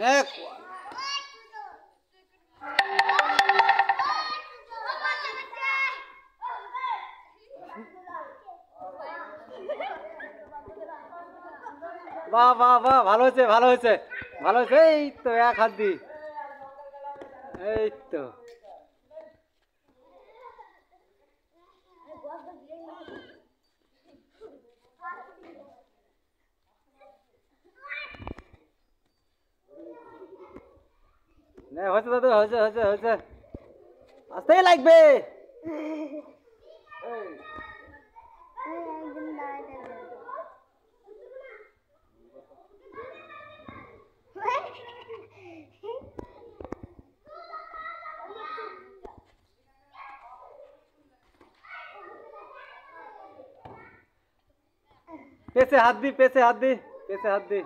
এক বাহ বাহ বাহ, ভালো হয়েছে ভালো হয়েছে ভালো হয়েছে। এই তো এক হাত দি, এই তো হয়েছে দাদু, হয়েছে হয়েছে হয়েছে, আসতেই লাগবে। পেছে হাত দি, পেছে হাত দি, পেছে হাত দি।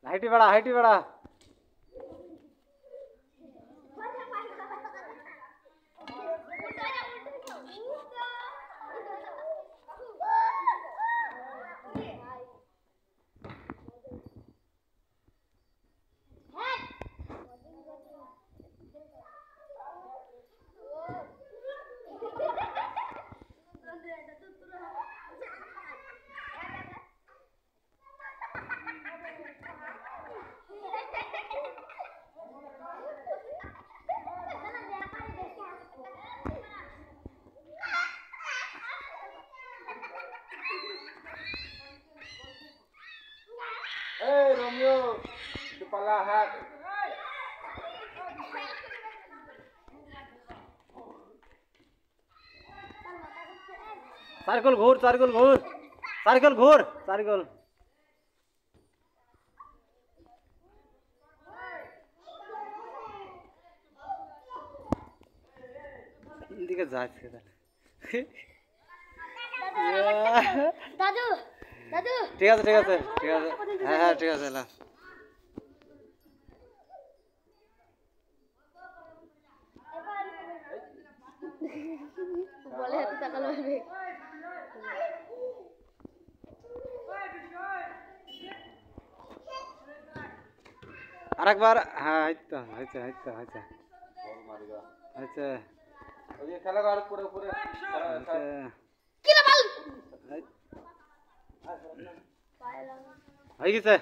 হাইটি বেড়া, হাইটি বেড়া। Hey Romeo, kepala hat. Circle घूर, सार्कल घूर, सार्कल घूर, सार्कल। दिखे जाए दादू दादू ठीक है ठीक है ठीक है, हाँ हाँ ठीक है ला। बोले हाथ तकल बोलबे আরেকবার, হ্যাঁ আচ্ছা আচ্ছা আচ্ছা আচ্ছা বল মারিবা, আচ্ছা ওই খেলা আর পুরো পুরো আচ্ছা কি না বল হয়ে গেছে।